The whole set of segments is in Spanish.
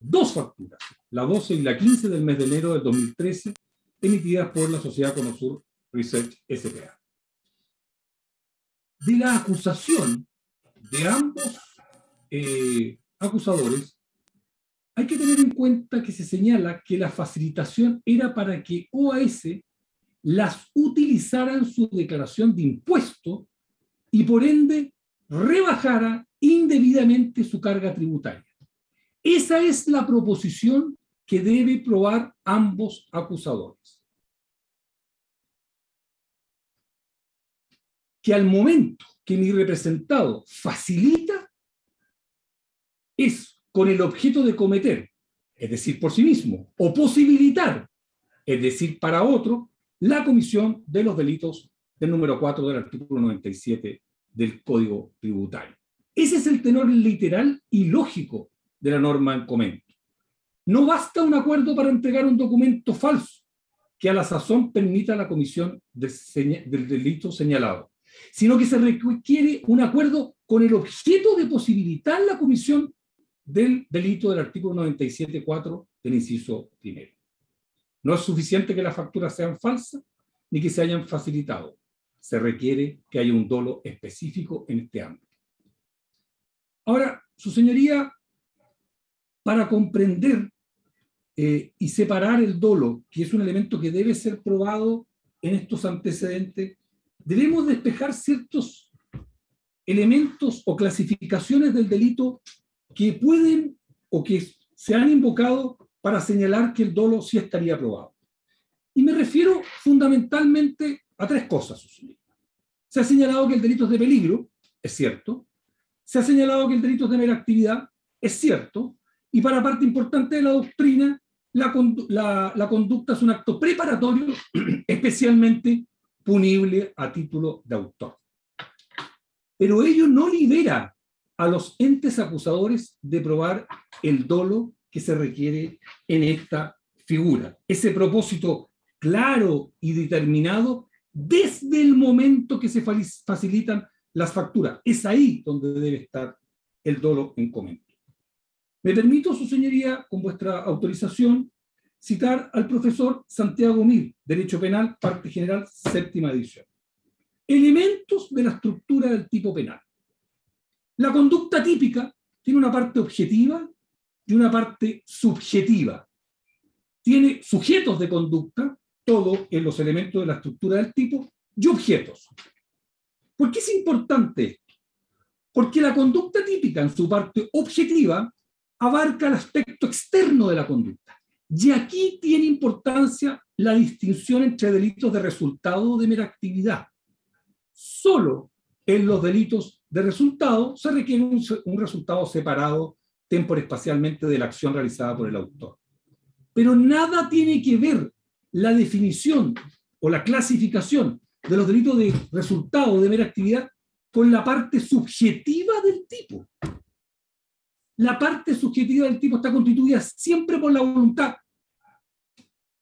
dos facturas, la 12 y la 15 del mes de enero del 2013, emitidas por la sociedad Conosur Research S.p.A. De la acusación de ambos acusadores, hay que tener en cuenta que se señala que la facilitación era para que OAS las utilizara en su declaración de impuesto y por ende rebajara indebidamente su carga tributaria. Esa es la proposición que debe probar ambos acusadores. Que al momento que mi representado facilita, es con el objeto de cometer, es decir, por sí mismo, o posibilitar, es decir, para otro, la comisión de los delitos del número 4 del artículo 97 del Código Tributario. Ese es el tenor literal y lógico de la norma en comento. No basta un acuerdo para entregar un documento falso que a la sazón permita la comisión del delito señalado, sino que se requiere un acuerdo con el objeto de posibilitar la comisión del delito del artículo 97.4 del inciso primero. No es suficiente que las facturas sean falsas ni que se hayan facilitado. Se requiere que haya un dolo específico en este ámbito. Ahora, su señoría, para comprender y separar el dolo, que es un elemento que debe ser probado en estos antecedentes, debemos despejar ciertos elementos o clasificaciones del delito que pueden o que se han invocado para señalar que el dolo sí estaría probado. Y me refiero fundamentalmente a tres cosas, su señoría. Se ha señalado que el delito es de peligro, es cierto. Se ha señalado que el delito es de mera actividad, es cierto. Y para parte importante de la doctrina, la conducta es un acto preparatorio especialmente punible a título de autor. Pero ello no libera a los entes acusadores de probar el dolo que se requiere en esta figura. Ese propósito claro y determinado desde el momento que se facilitan las facturas. Es ahí donde debe estar el dolo en comento. Me permito, su señoría, con vuestra autorización, citar al profesor Santiago Mir, Derecho Penal, Parte General, séptima edición. Elementos de la estructura del tipo penal. La conducta típica tiene una parte objetiva y una parte subjetiva. Tiene sujetos de conducta, todo en los elementos de la estructura del tipo, y objetos. ¿Por qué es importante esto? Porque la conducta típica en su parte objetiva abarca el aspecto externo de la conducta. Y aquí tiene importancia la distinción entre delitos de resultado o de mera actividad. Solo en los delitos de resultado se requiere un resultado separado temporespacialmente de la acción realizada por el autor. Pero nada tiene que ver la definición o la clasificación de los delitos de resultado o de mera actividad con la parte subjetiva del tipo. La parte subjetiva del tipo está constituida siempre por la voluntad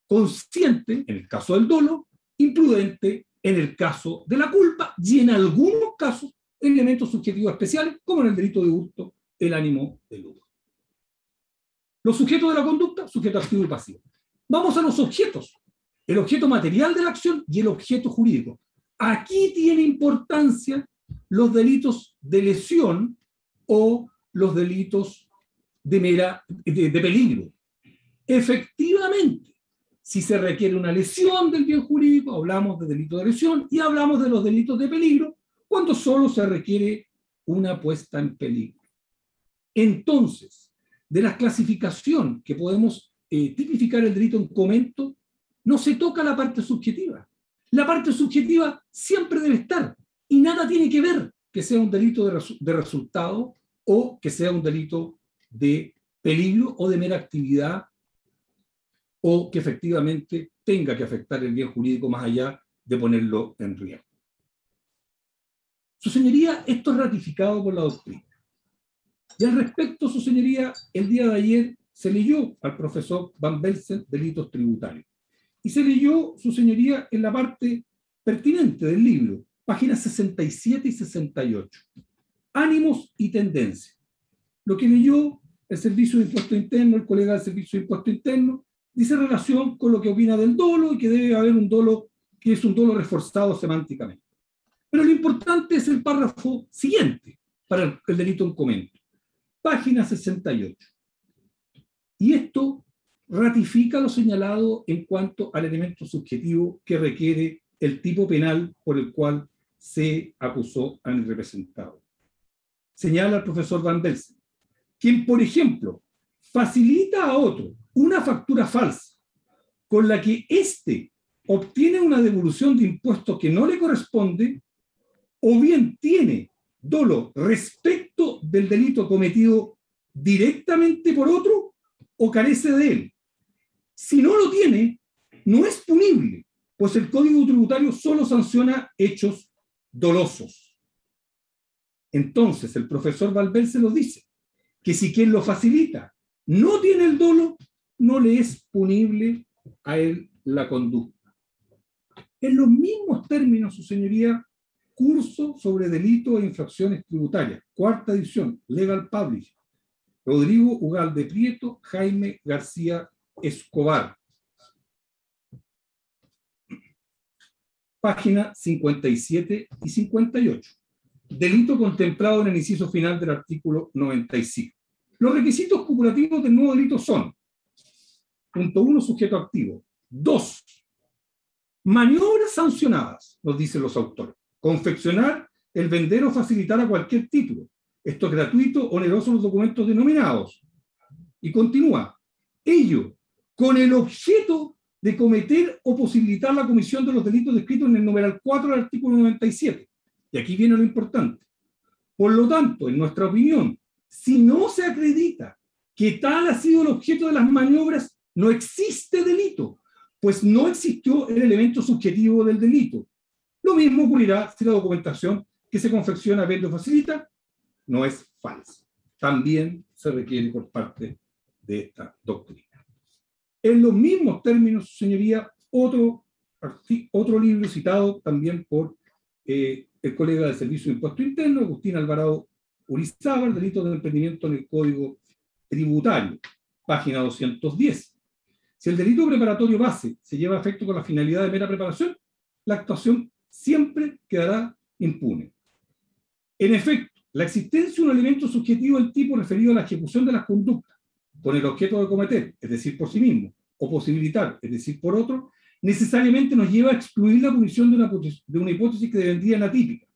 consciente, en el caso del dolo, imprudente, en el caso de la culpa, y en algunos casos, elementos subjetivos especiales, como en el delito de hurto, el ánimo de lucro. Los sujetos de la conducta, sujeto activo y pasivo. Vamos a los objetos. El objeto material de la acción y el objeto jurídico. Aquí tiene importancia los delitos de lesión o los delitos de peligro. Efectivamente, si se requiere una lesión del bien jurídico, hablamos de delito de lesión y hablamos de los delitos de peligro cuando solo se requiere una puesta en peligro. Entonces, de la clasificación que podemos tipificar el delito en comento, no se toca la parte subjetiva. La parte subjetiva siempre debe estar y nada tiene que ver que sea un delito de resultado o que sea un delito de peligro o de mera actividad o que efectivamente tenga que afectar el bien jurídico más allá de ponerlo en riesgo. Su señoría, esto es ratificado por la doctrina. Y al respecto, su señoría, el día de ayer se leyó al profesor Van Belsen delitos tributarios. Y se leyó, su señoría, en la parte pertinente del libro, páginas 67 y 68. Ánimos y tendencias. Lo que leyó el Servicio de Impuesto Interno, el colega del Servicio de Impuesto Interno, dice relación con lo que opina del dolo y que debe haber un dolo que es un dolo reforzado semánticamente. Pero lo importante es el párrafo siguiente para el delito en comento. Página 68. Y esto ratifica lo señalado en cuanto al elemento subjetivo que requiere el tipo penal por el cual se acusó al representado. Señala el profesor Van Belsen, quien, por ejemplo, facilita a otro una factura falsa con la que éste obtiene una devolución de impuestos que no le corresponde, o bien tiene dolo respecto del delito cometido directamente por otro o carece de él. Si no lo tiene, no es punible, pues el Código Tributario solo sanciona hechos dolosos. Entonces, el profesor Valverde se lo dice, que si quien lo facilita no tiene el dolo, no le es punible a él la conducta. En los mismos términos, su señoría, Curso sobre delitos e infracciones tributarias, cuarta edición, Legal Publishing, Rodrigo Ugalde Prieto, Jaime García Escobar. Página 57 y 58. Delito contemplado en el inciso final del artículo 95. Los requisitos cumulativos del nuevo delito son: punto 1, sujeto activo. 2, maniobras sancionadas, nos dicen los autores. Confeccionar, el vender o facilitar a cualquier título. Esto es gratuito, oneroso los documentos denominados. Y continúa. Ello con el objeto de cometer o posibilitar la comisión de los delitos descritos en el numeral 4 del artículo 97. Y aquí viene lo importante. Por lo tanto, en nuestra opinión, si no se acredita que tal ha sido el objeto de las maniobras, no existe delito, pues no existió el elemento subjetivo del delito. Lo mismo ocurrirá si la documentación que se confecciona, vende o facilita no es falsa. También se requiere por parte de esta doctrina. En los mismos términos, señoría, otro libro citado también por el colega del Servicio de Impuesto Interno, Agustín Alvarado Urizábal, delito de emprendimiento en el Código Tributario, página 210. Si el delito preparatorio base se lleva a efecto con la finalidad de mera preparación, la actuación siempre quedará impune. En efecto, la existencia de un elemento subjetivo del tipo referido a la ejecución de las conductas con el objeto de cometer, es decir, por sí mismo, o posibilitar, es decir, por otro, necesariamente nos lleva a excluir la comisión de una hipótesis que vendría en atípica.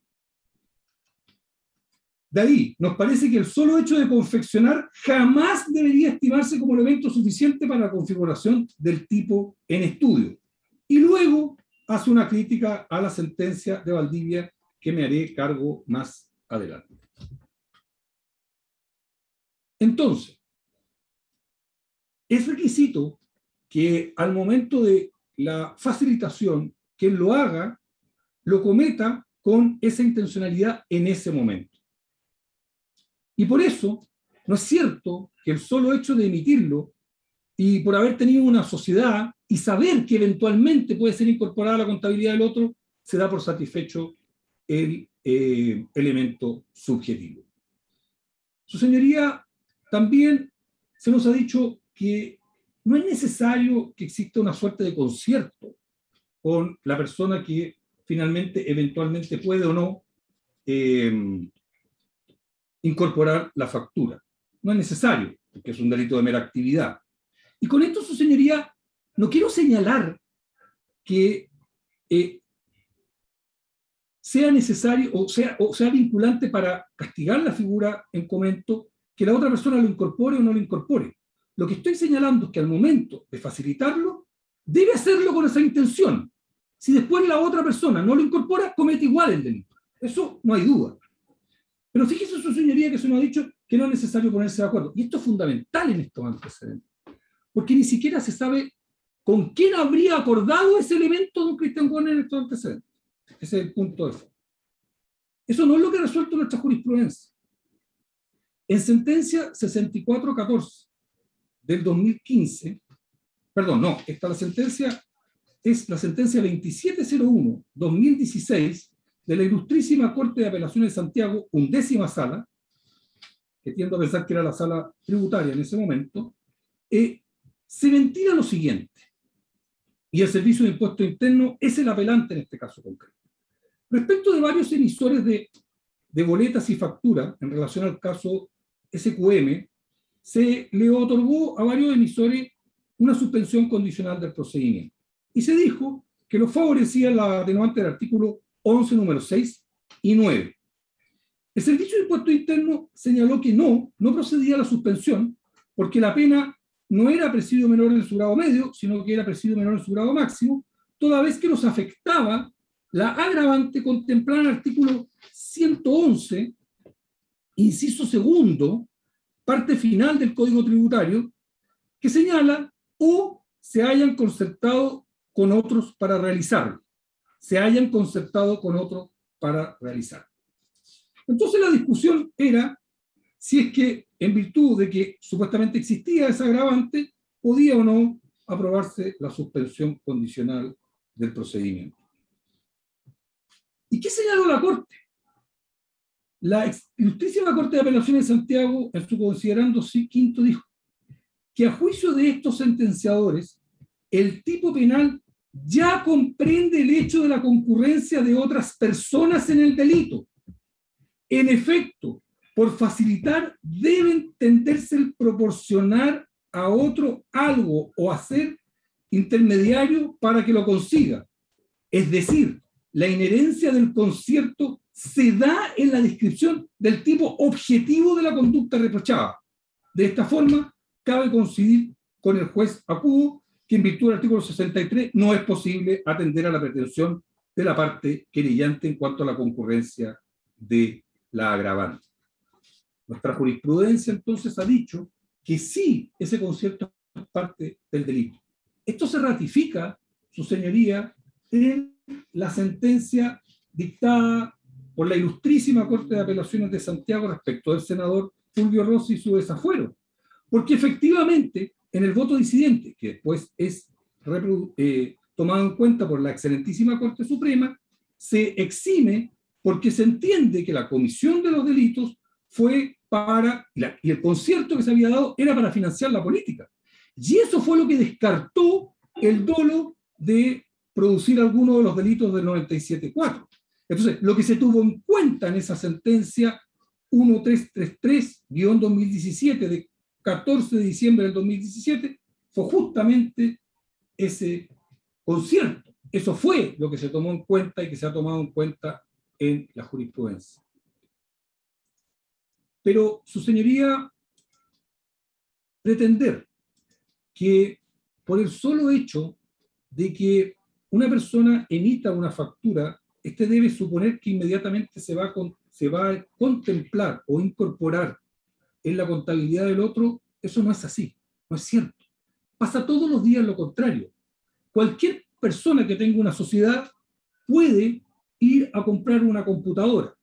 De ahí, nos parece que el solo hecho de confeccionar jamás debería estimarse como elemento suficiente para la configuración del tipo en estudio. Y luego hace una crítica a la sentencia de Valdivia que me haré cargo más adelante. Entonces, es requisito que al momento de la facilitación, quien lo haga, lo cometa con esa intencionalidad en ese momento. Y por eso, no es cierto que el solo hecho de emitirlo y por haber tenido una sociedad y saber que eventualmente puede ser incorporada a la contabilidad del otro, se da por satisfecho el elemento subjetivo. Su señoría, también se nos ha dicho que no es necesario que exista una suerte de concierto con la persona que finalmente, eventualmente puede o no incorporar la factura. No es necesario, porque es un delito de mera actividad. Y con esto, su señoría, no quiero señalar que sea necesario o sea vinculante para castigar la figura en comento que la otra persona lo incorpore o no lo incorpore. Lo que estoy señalando es que al momento de facilitarlo, debe hacerlo con esa intención. Si después la otra persona no lo incorpora, comete igual el delito. Eso no hay duda. Pero fíjese, su señoría, que se nos ha dicho que no es necesario ponerse de acuerdo. Y esto es fundamental en estos antecedentes. Porque ni siquiera se sabe con quién habría acordado ese elemento don Cristian Warner en estos antecedentes. Ese es el punto de fondo. Eso no es lo que ha resuelto nuestra jurisprudencia. En sentencia 6414 del 2015, perdón, no, esta la sentencia es la sentencia 2701-2016 de la Ilustrísima Corte de Apelaciones de Santiago, 11ª Sala, que tiendo a pensar que era la sala tributaria en ese momento, se ventila lo siguiente, y el Servicio de Impuesto Interno es el apelante en este caso concreto. Respecto de varios emisores de boletas y facturas, en relación al caso SQM, se le otorgó a varios emisores una suspensión condicional del procedimiento. Y se dijo que lo favorecía la atenuante del artículo 11, número 6 y 9. El Servicio de Impuesto Interno señaló que no procedía a la suspensión porque la pena no era presidio menor en su grado medio, sino que era presidio menor en su grado máximo, toda vez que los afectaba la agravante contemplada en el artículo 111, inciso segundo, parte final del Código Tributario, que señala o se hayan concertado con otros para realizarlo. Se hayan concertado con otros para realizarlo. Entonces la discusión era si es que, en virtud de que supuestamente existía esa agravante, podía o no aprobarse la suspensión condicional del procedimiento. ¿Y qué señaló la Corte? La ilustrísima Corte de Apelaciones de Santiago, en su considerando quinto, dijo que a juicio de estos sentenciadores, el tipo penal ya comprende el hecho de la concurrencia de otras personas en el delito. En efecto, por facilitar debe entenderse el proporcionar a otro algo o hacer intermediario para que lo consiga. Es decir, la inherencia del concierto se da en la descripción del tipo objetivo de la conducta reprochada. De esta forma, cabe coincidir con el juez acudo que en virtud del artículo 63 no es posible atender a la pretensión de la parte querellante en cuanto a la concurrencia de la agravante. Nuestra jurisprudencia entonces ha dicho que sí, ese concierto es parte del delito. Esto se ratifica, su señoría, en la sentencia dictada por la ilustrísima Corte de Apelaciones de Santiago respecto del senador Fulvio Rossi y su desafuero. Porque efectivamente, en el voto disidente, que después es tomado en cuenta por la excelentísima Corte Suprema, se exime porque se entiende que la comisión de los delitos fue y el concierto que se había dado era para financiar la política. Y eso fue lo que descartó el dolo de producir alguno de los delitos del 97.4. Entonces, lo que se tuvo en cuenta en esa sentencia 1333-2017 de 14 de diciembre del 2017 fue justamente ese concierto. Eso fue lo que se tomó en cuenta y que se ha tomado en cuenta en la jurisprudencia. Pero, su señoría, pretender que por el solo hecho de que una persona emita una factura, debe suponer que inmediatamente se va a contemplar o incorporar en la contabilidad del otro, eso no es así, no es cierto. Pasa todos los días lo contrario. Cualquier persona que tenga una sociedad puede ir a comprar una computadora,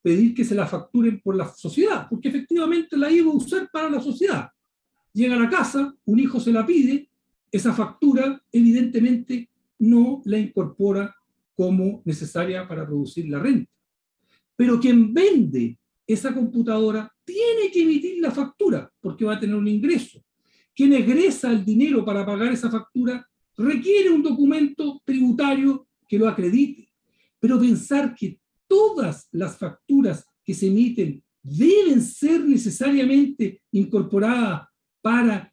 pedir que se la facturen por la sociedad, porque efectivamente la iba a usar para la sociedad. Llega a la casa, un hijo se la pide, esa factura evidentemente no la incorpora como necesaria para producir la renta. Pero quien vende esa computadora tiene que emitir la factura porque va a tener un ingreso. Quien egresa el dinero para pagar esa factura requiere un documento tributario que lo acredite. Pero pensar que todas las facturas que se emiten deben ser necesariamente incorporadas para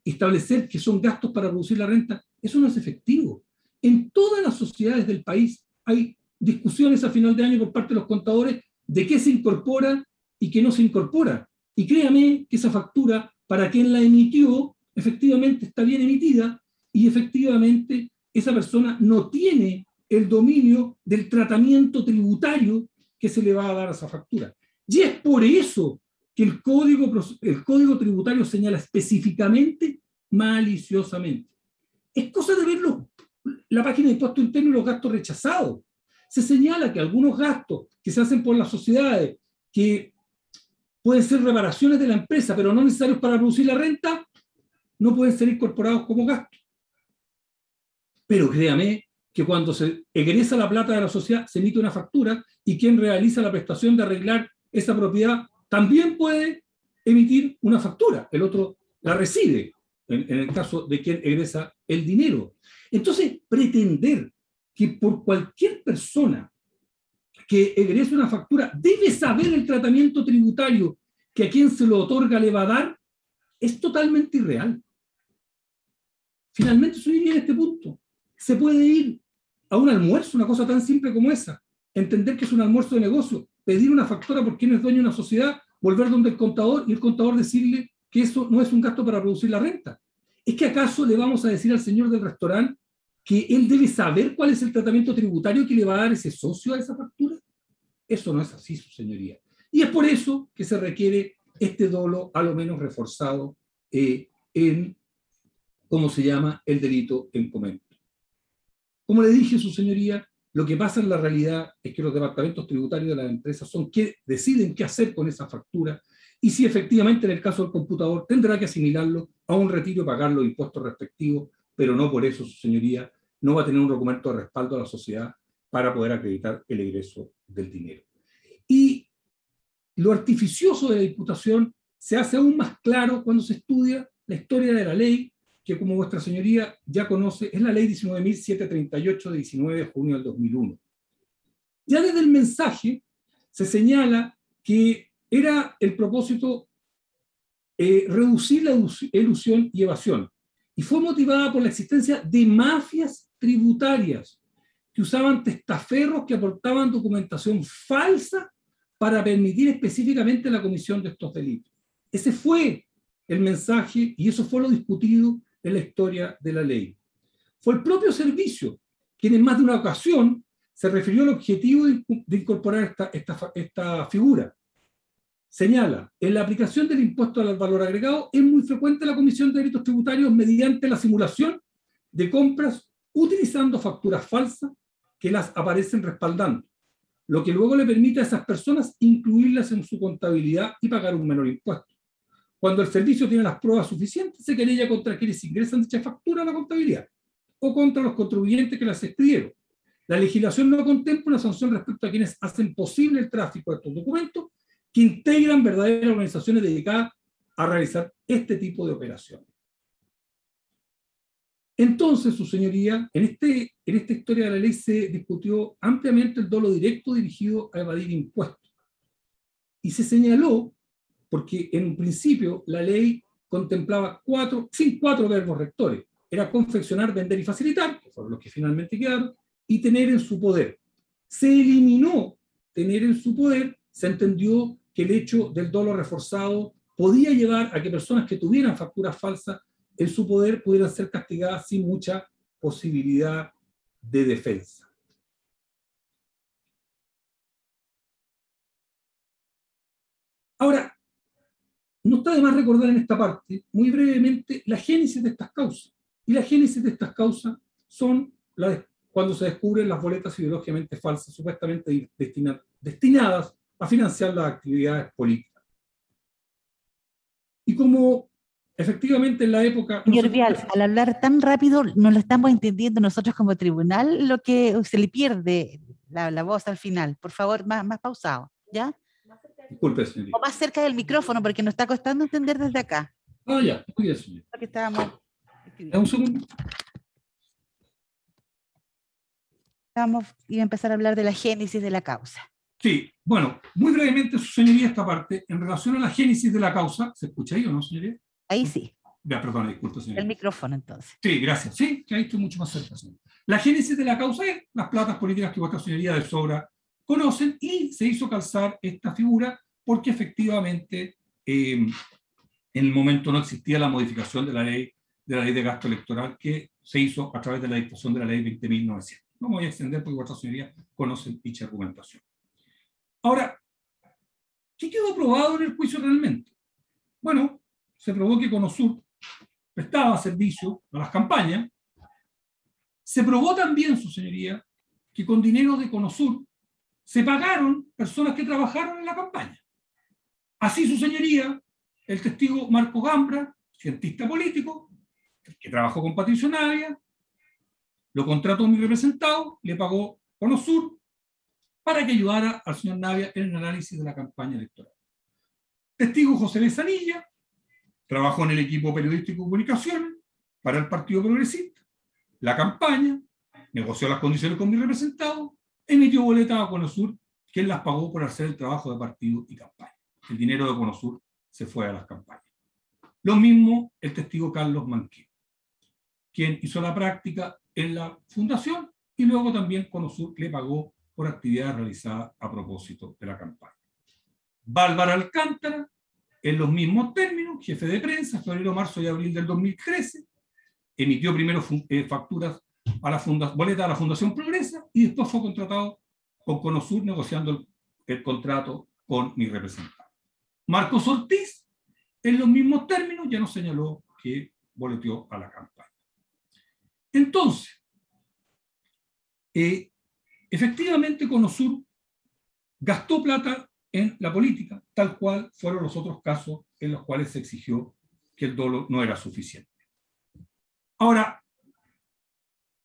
establecer que son gastos para producir la renta, eso no es efectivo. En todas las sociedades del país hay discusiones a final de año por parte de los contadores de qué se incorpora y qué no se incorpora. Y créame que esa factura, para quien la emitió, efectivamente está bien emitida y efectivamente esa persona no tiene el dominio del tratamiento tributario que se le va a dar a esa factura. Y es por eso que el código tributario señala específicamente maliciosamente. Es cosa de verlo, la página de impuesto interno y los gastos rechazados. Se señala que algunos gastos que se hacen por las sociedades, que pueden ser reparaciones de la empresa, pero no necesarios para producir la renta, no pueden ser incorporados como gastos. Pero créame que cuando se egresa la plata de la sociedad, se emite una factura y quien realiza la prestación de arreglar esa propiedad también puede emitir una factura, el otro la recibe, en el caso de quien egresa el dinero. Entonces, pretender que por cualquier persona que egrese una factura debe saber el tratamiento tributario que a quien se lo otorga le va a dar, es totalmente irreal. Finalmente, soy en este punto. Se puede ir a un almuerzo, una cosa tan simple como esa, entender que es un almuerzo de negocio, pedir una factura por quien es dueño de una sociedad, volver donde el contador y el contador decirle que eso no es un gasto para producir la renta. ¿Es que acaso le vamos a decir al señor del restaurante que él debe saber cuál es el tratamiento tributario que le va a dar ese socio a esa factura? Eso no es así, su señoría. Y es por eso que se requiere este dolo a lo menos reforzado en, ¿cómo se llama?, el delito en comento. Como le dije, su señoría, lo que pasa en la realidad es que los departamentos tributarios de las empresas son quienes deciden qué hacer con esa factura y si efectivamente en el caso del computador tendrá que asimilarlo a un retiro y pagar los impuestos respectivos, pero no por eso, su señoría, no va a tener un documento de respaldo a la sociedad para poder acreditar el egreso del dinero. Y lo artificioso de la imputación se hace aún más claro cuando se estudia la historia de la ley, que como vuestra señoría ya conoce, es la ley 19.738 de 19 de junio del 2001. Ya desde el mensaje se señala que era el propósito reducir la elusión y evasión, y fue motivada por la existencia de mafias tributarias que usaban testaferros que aportaban documentación falsa para permitir específicamente la comisión de estos delitos. Ese fue el mensaje y eso fue lo discutido en la historia de la ley. Fue el propio servicio quien en más de una ocasión se refirió al objetivo de incorporar esta figura. Señala, en la aplicación del impuesto al valor agregado es muy frecuente la comisión de delitos tributarios mediante la simulación de compras utilizando facturas falsas que las aparecen respaldando, lo que luego le permite a esas personas incluirlas en su contabilidad y pagar un menor impuesto. Cuando el servicio tiene las pruebas suficientes, se querella contra quienes ingresan dicha factura a la contabilidad o contra los contribuyentes que las expidieron. La legislación no contempla una sanción respecto a quienes hacen posible el tráfico de estos documentos que integran verdaderas organizaciones dedicadas a realizar este tipo de operaciones. Entonces, su señoría, en esta historia de la ley se discutió ampliamente el dolo directo dirigido a evadir impuestos. Y se señaló, porque en un principio la ley contemplaba cuatro verbos rectores. Era confeccionar, vender y facilitar, que fueron los que finalmente quedaron, y tener en su poder. Se eliminó tener en su poder, se entendió que el hecho del dolo reforzado podía llevar a que personas que tuvieran facturas falsas en su poder pudieran ser castigadas sin mucha posibilidad de defensa. Ahora, no está de más recordar en esta parte, muy brevemente, la génesis de estas causas. Y la génesis de estas causas son cuando se descubren las boletas ideológicamente falsas, supuestamente destinadas a financiar las actividades políticas. Y como efectivamente en la época... Señor Vial, al hablar tan rápido no lo estamos entendiendo nosotros como tribunal, lo que se le pierde la voz al final. Por favor, más pausado, ¿ya? Disculpe, señorita. O más cerca del micrófono, porque nos está costando entender desde acá. Ah, ya, muy bien, señor. Porque estábamos... Un segundo. Iba a empezar a hablar de la génesis de la causa. Sí, bueno, muy brevemente, su señoría, esta parte, en relación a la génesis de la causa, ¿se escucha ahí o no, señoría? Ahí sí. Ya, perdón, disculpe, señoría. El micrófono, entonces. Sí, gracias. Sí, que ahí estoy mucho más cerca, señor. La génesis de la causa es las platas políticas que vuestra señoría de sobra conocen y se hizo calzar esta figura porque efectivamente en el momento no existía la modificación de la ley de gasto electoral que se hizo a través de la disposición de la ley 20.900. No me voy a extender porque vuestra señoría conoce dicha argumentación. Ahora, ¿qué quedó probado en el juicio realmente? Bueno, se probó que Conosur prestaba servicio a las campañas. Se probó también, su señoría, que con dinero de Conosur se pagaron personas que trabajaron en la campaña. Así, su señoría, el testigo Marco Gambra, cientista político, que trabajó con Patricio Navia, lo contrató mi representado, le pagó Conosur para que ayudara al señor Navia en el análisis de la campaña electoral. Testigo José Besanilla, trabajó en el equipo periodístico de comunicaciones para el Partido Progresista, la campaña, negoció las condiciones con mi representado, emitió boletas a Conosur, quien las pagó por hacer el trabajo de partido y campaña. El dinero de Conosur se fue a las campañas. Lo mismo el testigo Carlos Manqueo, quien hizo la práctica en la fundación y luego también Conosur le pagó por actividades realizadas a propósito de la campaña. Bárbara Alcántara, en los mismos términos, jefe de prensa, febrero, marzo y abril del 2013, emitió primero facturas a la boletas a la Fundación Progresa y después fue contratado con Conosur negociando el contrato con mi representante. Marcos Ortiz, en los mismos términos, ya nos señaló que boleteó a la campaña. Entonces, efectivamente Conosur gastó plata en la política, tal cual fueron los otros casos en los cuales se exigió que el dolo no era suficiente. Ahora,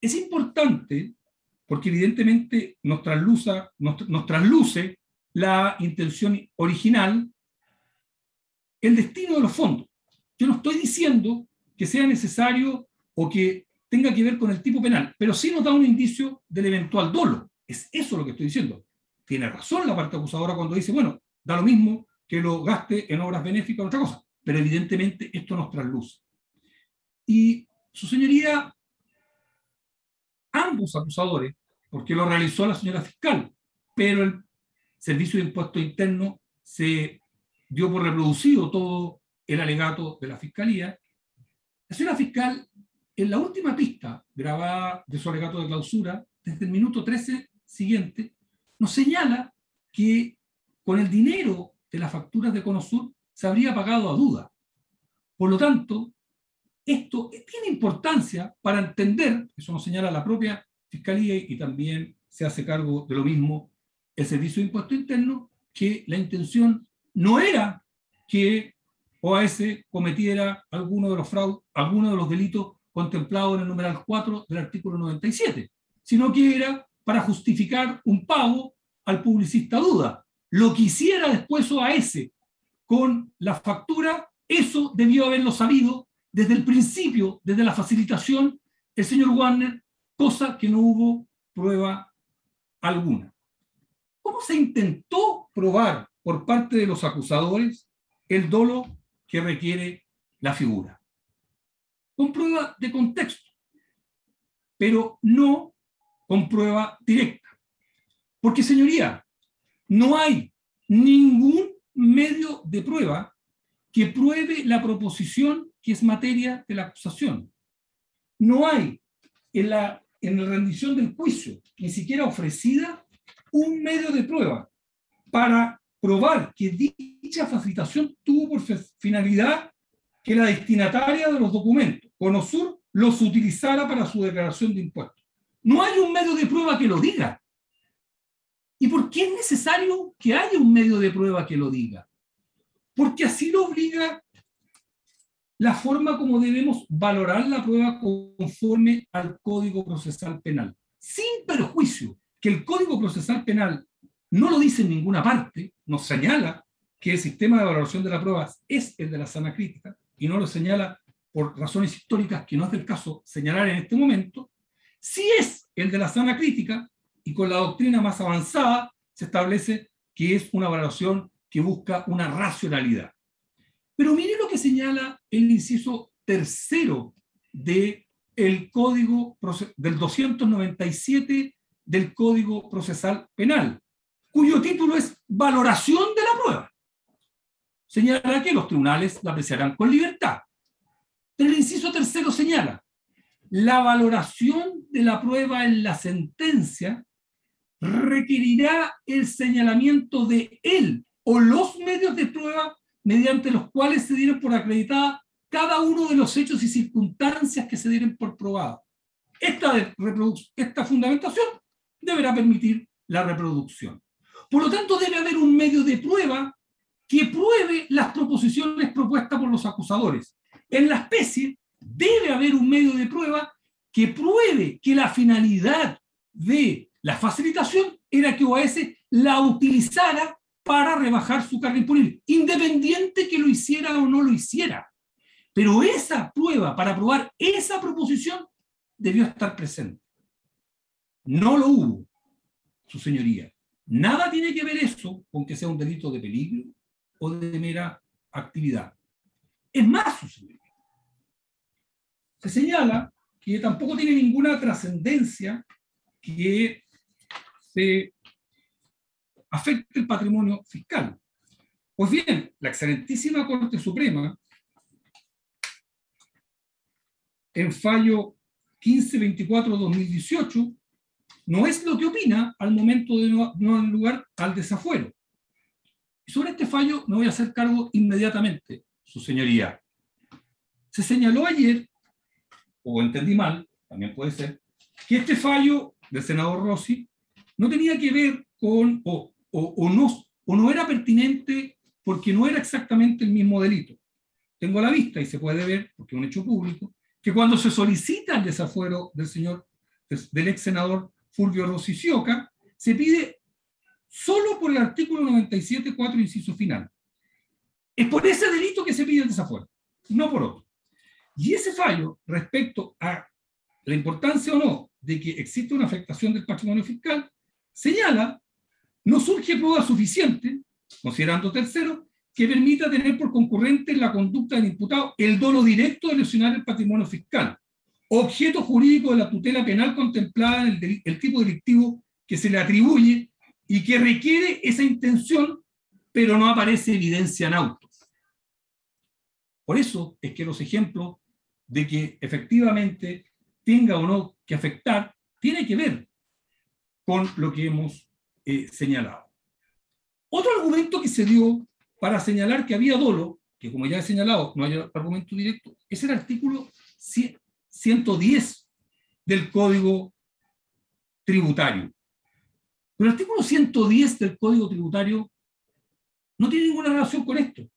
es importante porque evidentemente nos trasluce la intención original, el destino de los fondos. Yo no estoy diciendo que sea necesario o que tenga que ver con el tipo penal, pero sí nos da un indicio del eventual dolo. Es eso lo que estoy diciendo. Tiene razón la parte acusadora cuando dice, bueno, da lo mismo que lo gaste en obras benéficas o otra cosa, pero evidentemente esto nos trasluce. Y su señoría, ambos acusadores, porque lo realizó la señora fiscal, pero el Servicio de Impuesto Interno se dio por reproducido todo el alegato de la Fiscalía. La señora fiscal, en la última pista grabada de su alegato de clausura, desde el minuto 13 siguiente, nos señala que con el dinero de las facturas de Conosur se habría pagado a duda. Por lo tanto, esto tiene importancia para entender, eso nos señala la propia Fiscalía y también se hace cargo de lo mismo el Servicio de Impuesto Interno, que la intención no era que OAS cometiera alguno de los fraudes, alguno de los delitos contemplados en el numeral 4 del artículo 97, sino que era para justificar un pago al publicista duda. Lo que hiciera después OAS con la factura, eso debió haberlo sabido desde el principio, desde la facilitación, el señor Warner, cosa que no hubo prueba alguna. ¿Cómo se intentó probar por parte de los acusadores el dolo que requiere la figura? Con prueba de contexto, pero no con prueba directa. Porque, señoría, no hay ningún medio de prueba que pruebe la proposición que es materia de la acusación. No hay en la rendición del juicio, ni siquiera ofrecida, un medio de prueba para probar que dicha facilitación tuvo por finalidad que la destinataria de los documentos, Conosur, los utilizara para su declaración de impuestos. No hay un medio de prueba que lo diga. ¿Y por qué es necesario que haya un medio de prueba que lo diga? Porque así lo obliga la forma como debemos valorar la prueba conforme al Código Procesal Penal. Sin perjuicio que el Código Procesal Penal no lo dice en ninguna parte, nos señala que el sistema de valoración de la prueba es el de la sana crítica, y no lo señala por razones históricas que no es del caso señalar en este momento. Si es el de la sana crítica, y con la doctrina más avanzada se establece que es una valoración que busca una racionalidad. Pero mire lo que señala el inciso tercero del Código del 297 del Código Procesal Penal, cuyo título es Valoración de la prueba. Señala que los tribunales la apreciarán con libertad. Pero el inciso tercero señala: la valoración de la prueba en la sentencia requerirá el señalamiento de él o los medios de prueba mediante los cuales se dieron por acreditada cada uno de los hechos y circunstancias que se dieron por probada. Esta fundamentación deberá permitir la reproducción. Por lo tanto, debe haber un medio de prueba que pruebe las proposiciones propuestas por los acusadores. En la especie, debe haber un medio de prueba que pruebe que la finalidad de la facilitación era que OAS la utilizara para rebajar su carga imponible, independiente que lo hiciera o no lo hiciera. Pero esa prueba, para probar esa proposición, debió estar presente. No lo hubo, su señoría. Nada tiene que ver eso con que sea un delito de peligro o de mera actividad. Es más, su señoría, se señala que tampoco tiene ninguna trascendencia que se afecte el patrimonio fiscal. Pues bien, la excelentísima Corte Suprema, en fallo 1524-2018, no es lo que opina al momento de no dar lugar al desafuero. Y sobre este fallo me voy a hacer cargo inmediatamente, su señoría. Se señaló ayer, o entendí mal, también puede ser, que este fallo del senador Rossi no tenía que ver con, o no era pertinente porque no era exactamente el mismo delito. Tengo a la vista, y se puede ver, porque es un hecho público, que cuando se solicita el desafuero del ex senador Fulvio Rossi Sciocca, se pide solo por el artículo 97.4, inciso final. Es por ese delito que se pide el desafuero, no por otro. Y ese fallo, respecto a la importancia o no de que existe una afectación del patrimonio fiscal, señala, no surge prueba suficiente, considerando tercero, que permita tener por concurrente en la conducta del imputado el dolo directo de lesionar el patrimonio fiscal, objeto jurídico de la tutela penal contemplada en el tipo delictivo que se le atribuye y que requiere esa intención, pero no aparece evidencia en autos. Por eso es que los ejemplos de que efectivamente tenga o no que afectar, tiene que ver con lo que hemos señalado. Otro argumento que se dio para señalar que había dolo, que como ya he señalado, no hay argumento directo, es el artículo 110 del Código Tributario. Pero el artículo 110 del Código Tributario no tiene ninguna relación con esto.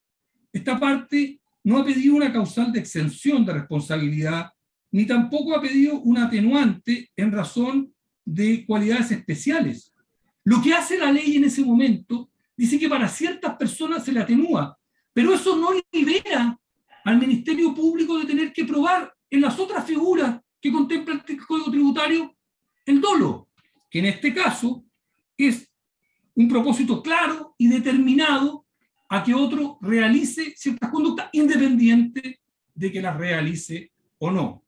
Esta parte no ha pedido una causal de exención de responsabilidad, ni tampoco ha pedido un atenuante en razón de cualidades especiales. Lo que hace la ley en ese momento dice que para ciertas personas se le atenúa, pero eso no libera al Ministerio Público de tener que probar en las otras figuras que contempla el Código Tributario el dolo, que en este caso es un propósito claro y determinado a que otro realice ciertas conductas independiente de que las realice o no.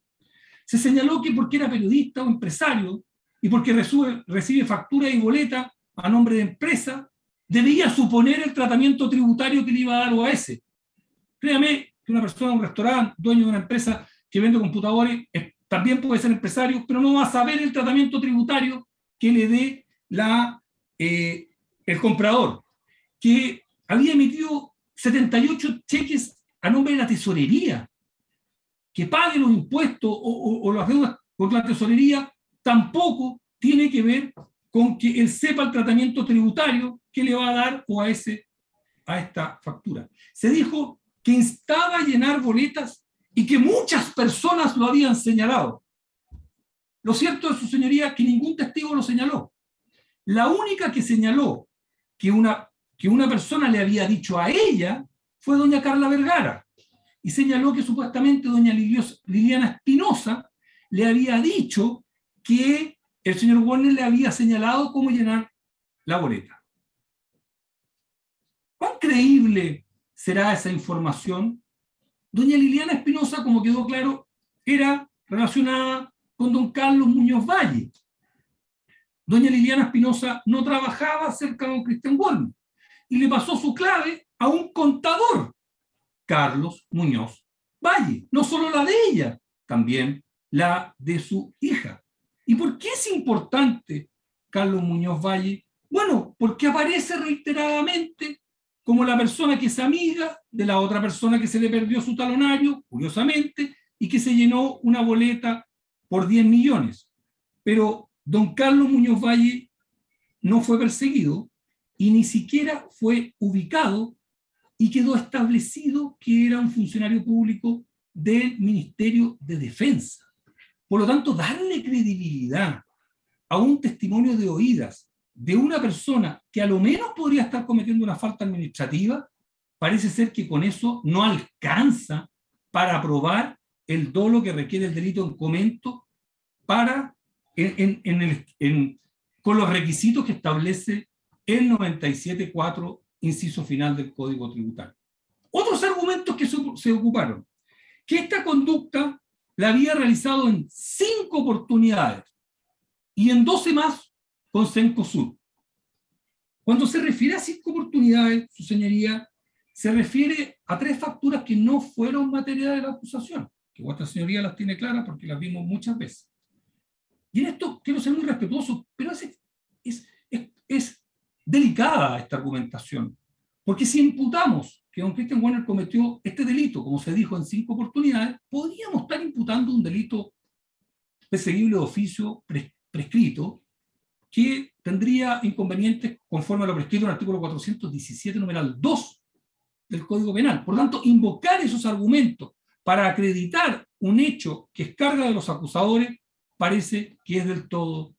Se señaló que porque era periodista o empresario y porque recibe factura y boleta a nombre de empresa, debía suponer el tratamiento tributario que le iba a dar OAS. Créame que una persona, un restaurante, dueño de una empresa que vende computadores, también puede ser empresario, pero no va a saber el tratamiento tributario que le dé el comprador, que había emitido 78 cheques a nombre de la tesorería. Que pague los impuestos o las deudas con la tesorería tampoco tiene que ver con que él sepa el tratamiento tributario que le va a dar OAS a esta factura. Se dijo que instaba a llenar boletas y que muchas personas lo habían señalado. Lo cierto es, su señoría, que ningún testigo lo señaló. La única que señaló que una persona le había dicho a ella fue doña Carla Vergara, y señaló que supuestamente doña Liliana Espinosa le había dicho que el señor Warner le había señalado cómo llenar la boleta. ¿Cuán creíble será esa información? Doña Liliana Espinosa, como quedó claro, era relacionada con don Carlos Muñoz Valle. Doña Liliana Espinosa no trabajaba cerca de don Cristian Warner y le pasó su clave a un contador, Carlos Muñoz Valle, no solo la de ella, también la de su hija. ¿Y por qué es importante Carlos Muñoz Valle? Bueno, porque aparece reiteradamente como la persona que es amiga de la otra persona que se le perdió su talonario, curiosamente, y que se llenó una boleta por 10 millones. Pero don Carlos Muñoz Valle no fue perseguido y ni siquiera fue ubicado, y quedó establecido que era un funcionario público del Ministerio de Defensa. Por lo tanto, darle credibilidad a un testimonio de oídas de una persona que a lo menos podría estar cometiendo una falta administrativa, parece ser que con eso no alcanza para probar el dolo que requiere el delito en comento para, con los requisitos que establece el 97.4, inciso final del Código Tributario. Otros argumentos que se ocuparon, que esta conducta la había realizado en 5 oportunidades y en 12 más con Cencosud. Cuando se refiere a 5 oportunidades, su señoría, se refiere a 3 facturas que no fueron materia de la acusación, que vuestra señoría las tiene claras porque las vimos muchas veces. Y en esto quiero ser muy respetuoso, pero es delicada esta argumentación, porque si imputamos que don Christian Werner cometió este delito, como se dijo, en 5 oportunidades, podríamos estar imputando un delito perseguible de oficio prescrito, que tendría inconvenientes conforme a lo prescrito en el artículo 417, numeral 2 del Código Penal. Por lo tanto, invocar esos argumentos para acreditar un hecho que es carga de los acusadores parece que es del todo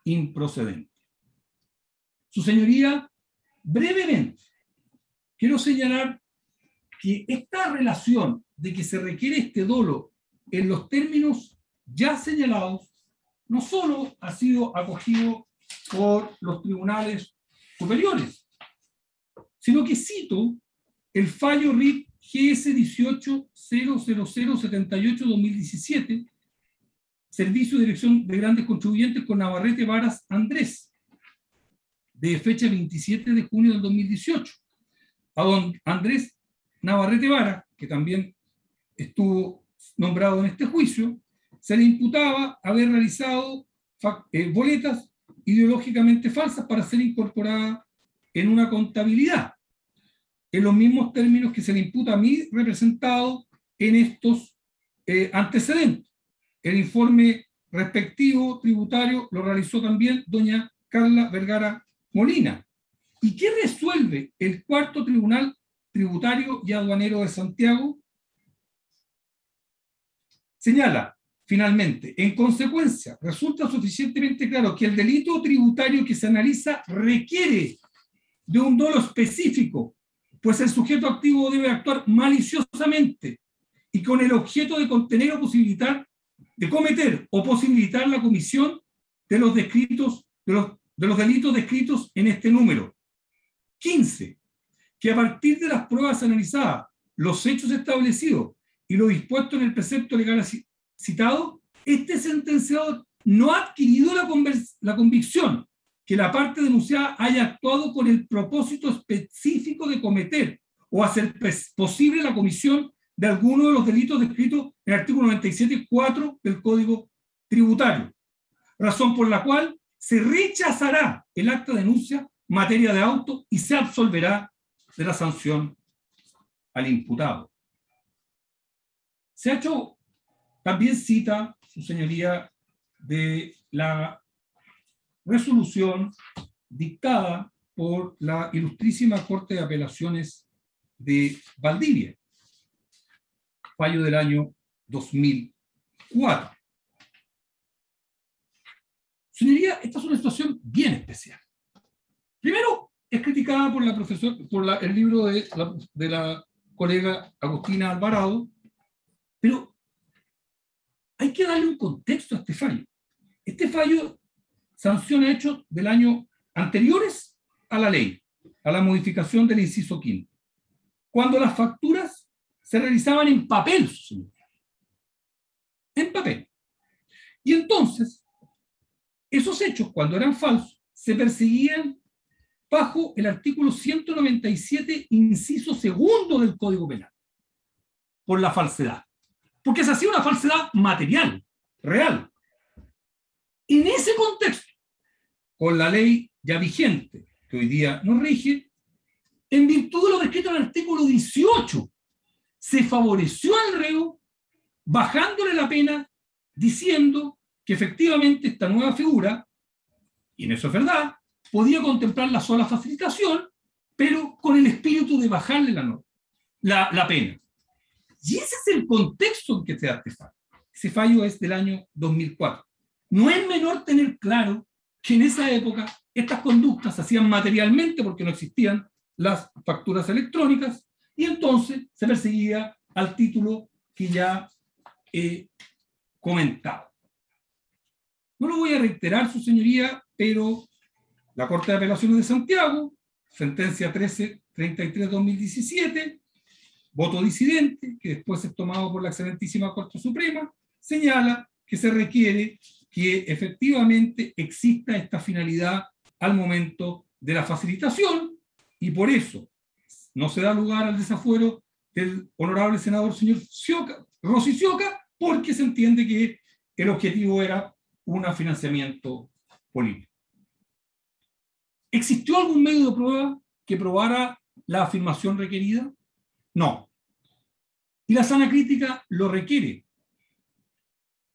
improcedente. Su señoría, brevemente, quiero señalar que esta relación de que se requiere este dolo en los términos ya señalados no solo ha sido acogido por los tribunales superiores, sino que cito el fallo RIT GS 18.00078-2017, Servicio de Dirección de Grandes Contribuyentes con Navarrete Varas Andrés, de fecha 27 de junio del 2018, a don Andrés Navarrete Varas, que también estuvo nombrado en este juicio, se le imputaba haber realizado boletas ideológicamente falsas para ser incorporadas en una contabilidad, en los mismos términos que se le imputa a mí representado en estos antecedentes. El informe respectivo tributario lo realizó también doña Carla Vergara Molina. ¿Y qué resuelve el 4º Tribunal Tributario y Aduanero de Santiago? Señala, finalmente, en consecuencia, resulta suficientemente claro que el delito tributario que se analiza requiere de un dolo específico, pues el sujeto activo debe actuar maliciosamente y con el objeto de contener o posibilitar, de cometer o posibilitar la comisión de los descritos, de los delitos descritos en este número. 15. Que a partir de las pruebas analizadas, los hechos establecidos y lo dispuesto en el precepto legal citado, este sentenciado no ha adquirido la convicción que la parte denunciada haya actuado con el propósito específico de cometer o hacer posible la comisión de alguno de los delitos descritos en el artículo 97.4 del Código Tributario, razón por la cual se rechazará el acta de denuncia materia de auto y se absolverá de la sanción al imputado. Se ha hecho también cita, su señoría, de la resolución dictada por la Ilustrísima Corte de Apelaciones de Valdivia, fallo del año 2004. Señoría, esta es una situación bien especial. Primero, es criticada por el libro de la colega Agustina Alvarado, pero hay que darle un contexto a este fallo. Este fallo sanciona hechos del año anteriores a la ley, a la modificación del inciso 5, cuando las facturas se realizaban en papel, en papel. Y entonces, esos hechos, cuando eran falsos, se perseguían bajo el artículo 197, inciso 2 del Código Penal, por la falsedad. Porque se hacía una falsedad material, real. En ese contexto, con la ley ya vigente, que hoy día nos rige, en virtud de lo descrito en el artículo 18, se favoreció al reo bajándole la pena, diciendo que efectivamente esta nueva figura, y en eso es verdad, podía contemplar la sola facilitación, pero con el espíritu de bajarle la pena. Y ese es el contexto en que se da este fallo. Ese fallo es del año 2004. No es menor tener claro que en esa época Estas conductas se hacían materialmente porque no existían las facturas electrónicas, y entonces se perseguía al título que ya he comentado. No lo voy a reiterar, su señoría, pero la Corte de Apelaciones de Santiago, sentencia 1333-2017, voto disidente, que después es tomado por la excelentísima Corte Suprema, señala que se requiere que efectivamente exista esta finalidad al momento de la facilitación, y por eso no se da lugar al desafuero del honorable senador señor Rossi Sioca, porque se entiende que el objetivo era un financiamiento político. ¿Existió algún medio de prueba que probara la afirmación requerida? No. Y la sana crítica lo requiere.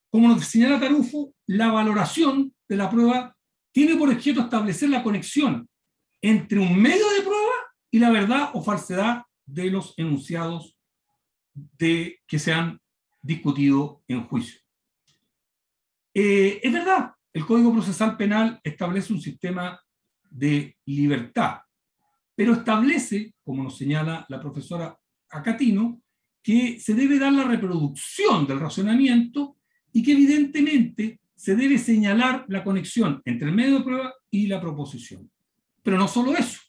Como nos señala Tarufo, la valoración de la prueba tiene por objeto establecer la conexión entre un medio de prueba y la verdad o falsedad de los enunciados que se han discutido en juicio. Es verdad, el Código Procesal Penal establece un sistema de libertad, pero establece, como nos señala la profesora Acatino, que se debe dar la reproducción del razonamiento y que evidentemente se debe señalar la conexión entre el medio de prueba y la proposición. Pero no solo eso.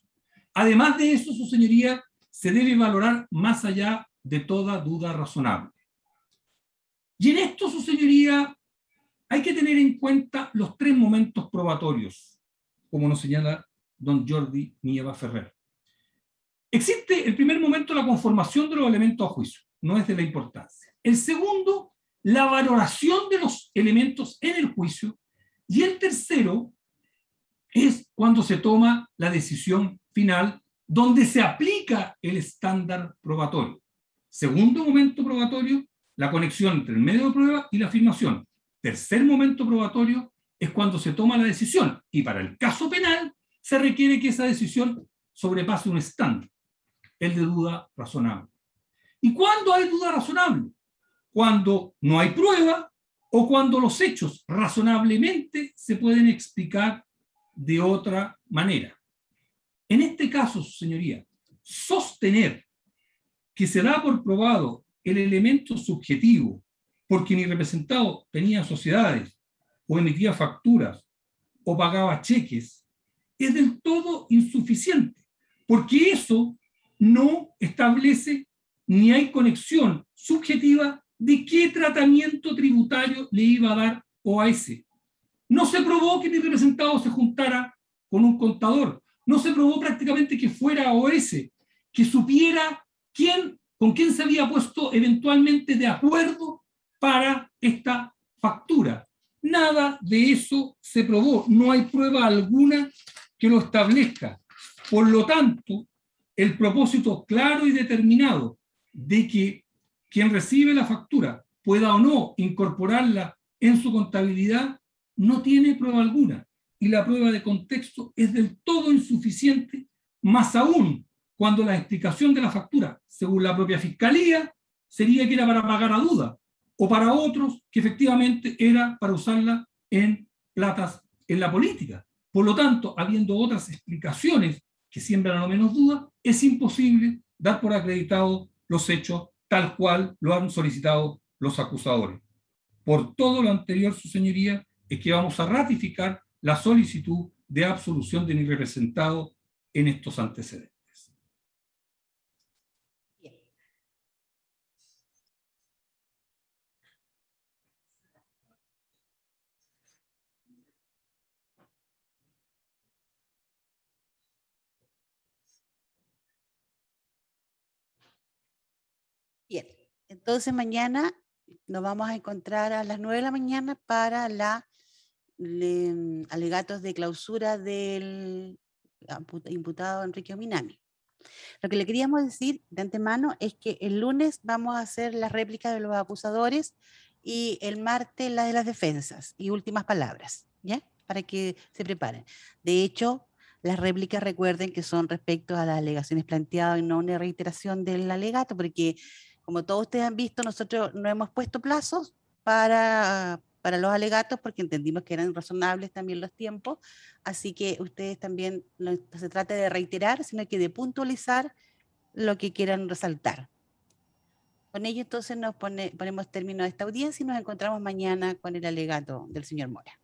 Además de eso, su señoría, se debe valorar más allá de toda duda razonable. Y en esto, su señoría, hay que tener en cuenta los tres momentos probatorios, como nos señala don Jordi Nieva Ferrer. Existe el primer momento, la conformación de los elementos a juicio, no es de la importancia. El segundo, la valoración de los elementos en el juicio. Y el tercero es cuando se toma la decisión final, donde se aplica el estándar probatorio. Segundo momento probatorio, la conexión entre el medio de prueba y la afirmación. Tercer momento probatorio es cuando se toma la decisión, y para el caso penal se requiere que esa decisión sobrepase un estándar, el de duda razonable. ¿Y cuándo hay duda razonable? Cuando no hay prueba o cuando los hechos razonablemente se pueden explicar de otra manera. En este caso, su señoría, sostener que se da por probado el elemento subjetivo porque mi representado tenía sociedades o emitía facturas o pagaba cheques es del todo insuficiente, porque eso no establece ni hay conexión subjetiva de qué tratamiento tributario le iba a dar OAS. No se probó que mi representado se juntara con un contador, no se probó prácticamente que fuera OAS, que supiera con quién se había puesto eventualmente de acuerdo para esta factura. Nada de eso se probó, no hay prueba alguna que lo establezca. Por lo tanto, el propósito claro y determinado de que quien recibe la factura pueda o no incorporarla en su contabilidad no tiene prueba alguna, y la prueba de contexto es del todo insuficiente, más aún cuando la explicación de la factura, según la propia Fiscalía, sería que era para pagar a duda, o para otros que efectivamente era para usarla en platas en la política. Por lo tanto, habiendo otras explicaciones que siembran a lo menos duda, es imposible dar por acreditado los hechos tal cual lo han solicitado los acusadores. Por todo lo anterior, su señoría, es que vamos a ratificar la solicitud de absolución de mi representado en estos antecedentes. Bien, entonces mañana nos vamos a encontrar a las 9 de la mañana para alegatos de clausura del imputado Enrique Ominami. Lo que le queríamos decir de antemano es que el lunes vamos a hacer la réplica de los acusadores y el martes la de las defensas y últimas palabras, ¿ya? Para que se preparen. De hecho, las réplicas, recuerden que son respecto a las alegaciones planteadas y no una reiteración del alegato, porque como todos ustedes han visto, nosotros no hemos puesto plazos para para los alegatos, porque entendimos que eran razonables también los tiempos, así que ustedes también no se trata de reiterar, sino que de puntualizar lo que quieran resaltar. Con ello entonces ponemos término a esta audiencia y nos encontramos mañana con el alegato del señor Mora.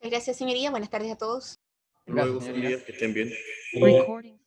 Gracias, señoría. Buenas tardes a todos. Luego, señorías, que estén bien. Recording.